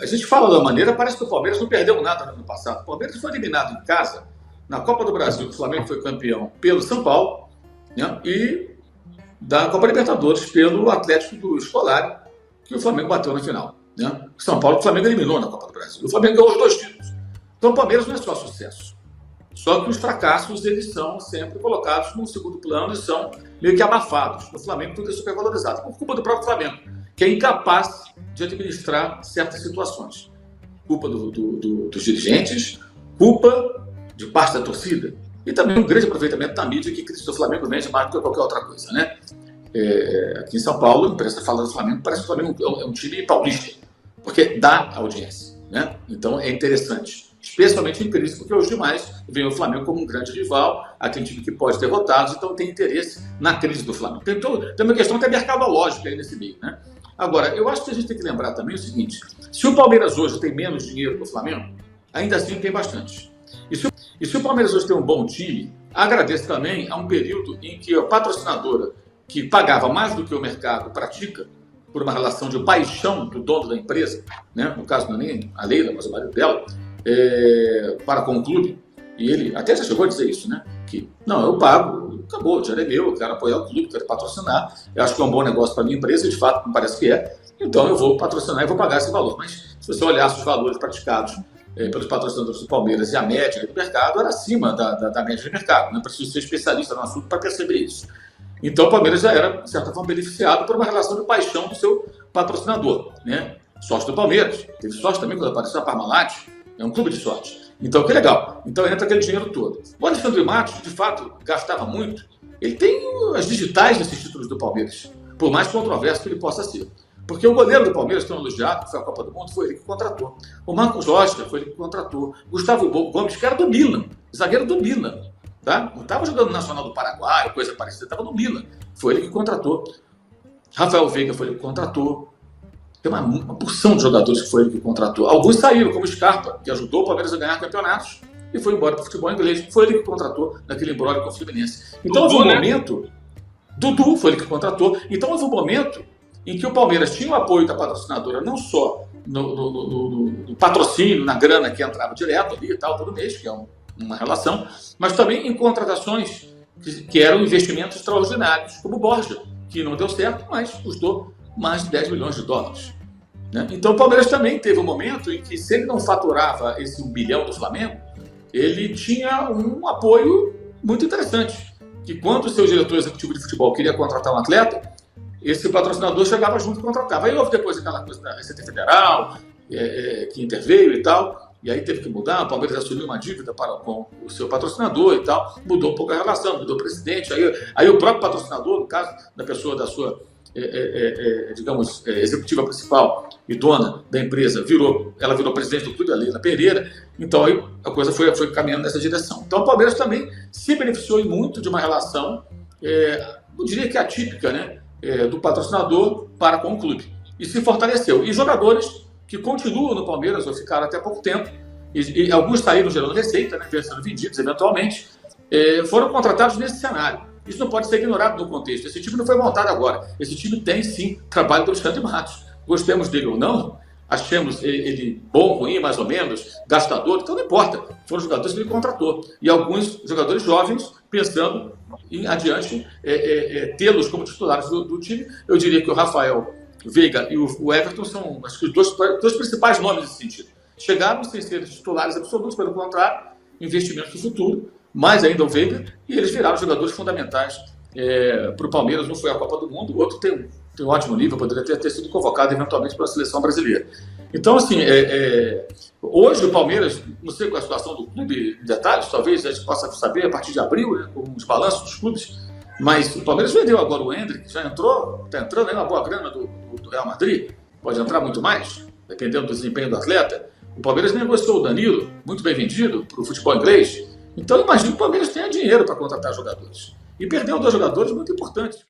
a gente fala da maneira, parece que o Palmeiras não perdeu nada no ano passado. O Palmeiras foi eliminado em casa na Copa do Brasil, o Flamengo foi campeão pelo São Paulo, né? E da Copa Libertadores pelo Atlético do Scolari, que o Flamengo bateu na final, né? São Paulo, o Flamengo eliminou na Copa do Brasil. O Flamengo ganhou os 2 títulos. Então o Palmeiras não é só sucesso. Só que os fracassos, eles são sempre colocados no segundo plano e são meio que abafados. No Flamengo tudo é supervalorizado, por culpa do próprio Flamengo, que é incapaz de administrar certas situações. Culpa dos dirigentes, culpa de parte da torcida e também um grande aproveitamento da mídia que critica o Flamengo vende mais do que qualquer outra coisa, né? Aqui em São Paulo, a imprensa fala do Flamengo, parece que o Flamengo é um time paulista, porque dá audiência, né? Então é interessante, especialmente em crise, porque os demais veem o Flamengo como um grande rival, aquele time que pode derrotá-los, então tem interesse na crise do Flamengo. Então, tem uma questão até mercadológica aí nesse meio, né? Agora, eu acho que a gente tem que lembrar também o seguinte: se o Palmeiras hoje tem menos dinheiro que o Flamengo, ainda assim tem bastante. E se o Palmeiras hoje tem um bom time, agradeço também a um período em que a patrocinadora, que pagava mais do que o mercado pratica, por uma relação de paixão do dono da empresa, né? No caso não é nem a Leila, mas o marido dela, para com o clube, e ele até já chegou a dizer isso, né? Que, não, eu pago, acabou, o dinheiro é meu, eu quero apoiar o clube, quero patrocinar, eu acho que é um bom negócio para a minha empresa, e de fato me parece que é, então eu vou patrocinar e vou pagar esse valor. Mas se você olhasse os valores praticados pelos patrocinadores do Palmeiras e a média do mercado, era acima da média do mercado, não preciso ser especialista no assunto para perceber isso. Então o Palmeiras já era, de certa forma, beneficiado por uma relação de paixão do seu patrocinador, né? Sócio do Palmeiras, teve sócio também quando apareceu a Parmalat, é um clube de sócios. Então, que legal. Então entra aquele dinheiro todo. O Alexandre Matos, de fato, gastava muito. Ele tem as digitais nesses títulos do Palmeiras, por mais controverso que ele possa ser. Porque o goleiro do Palmeiras, tão elogiado, que foi a Copa do Mundo, foi ele que contratou. O Marcos Rocha foi ele que contratou. Gustavo Gomes, que era do Milan, zagueiro do Milan. Tá? Não estava jogando no Nacional do Paraguai, coisa parecida, estava no Milan. Foi ele que contratou. Rafael Veiga foi ele que contratou. Tem uma porção de jogadores que foi ele que contratou. Alguns saíram, como Scarpa, que ajudou o Palmeiras a ganhar campeonatos e foi embora para o futebol inglês. Foi ele que contratou naquele imbróglio com o Fluminense. Então houve um momento... Dudu foi ele que contratou. Então houve um momento em que o Palmeiras tinha o apoio da patrocinadora, não só no patrocínio, na grana que entrava direto ali e tal, todo mês, que é uma relação, mas também em contratações que eram investimentos extraordinários, como o Borja, que não deu certo, mas custou mais de 10 milhões de dólares. Né? Então o Palmeiras também teve um momento em que, se ele não faturava esse 1 bilhão do Flamengo, ele tinha um apoio muito interessante, que quando o seu diretor executivo de futebol queria contratar um atleta, esse patrocinador chegava junto e contratava. Aí houve depois aquela coisa da Receita Federal, que interveio e tal, e aí teve que mudar, o Palmeiras assumiu uma dívida com o seu patrocinador e tal, mudou um pouco a relação, mudou o presidente, aí o próprio patrocinador, no caso da pessoa da sua, digamos, executiva principal e dona da empresa, ela virou presidente do clube, a Leila Pereira, então aí a coisa foi caminhando nessa direção. Então o Palmeiras também se beneficiou muito de uma relação, eu diria que atípica, né, do patrocinador para com o clube, e se fortaleceu. E jogadores que continuam no Palmeiras, ou ficaram até pouco tempo, e alguns saíram gerando receita, né, sendo vendidos eventualmente, foram contratados nesse cenário. Isso não pode ser ignorado no contexto. Esse time não foi montado agora. Esse time tem, sim, trabalho do Alexandre Matos. Gostemos dele ou não, achemos ele bom, ruim, mais ou menos, gastador, então não importa. Foram jogadores que ele contratou. E alguns jogadores jovens pensando em adiante tê-los como titulares do time. Eu diria que o Rafael Veiga e o Everton são, acho que, os dois principais nomes nesse sentido. Chegaram sem ser titulares absolutos, pelo contrário, investimentos no futuro, mais ainda o Veiga, e eles viraram jogadores fundamentais para o Palmeiras. Um foi a Copa do Mundo, o outro tem um ótimo nível, poderia ter sido convocado eventualmente para a seleção brasileira. Então, assim, hoje o Palmeiras, não sei qual é a situação do clube em detalhes, talvez a gente possa saber a partir de abril, né, com os balanços dos clubes, mas o Palmeiras vendeu agora o Endrick, já está entrando aí uma boa grana do Real Madrid, pode entrar muito mais, dependendo do desempenho do atleta. O Palmeiras negociou o Danilo, muito bem vendido, para o futebol inglês. Então, imagino que o Palmeiras tenha dinheiro para contratar jogadores. E perdeu 2 jogadores muito importantes.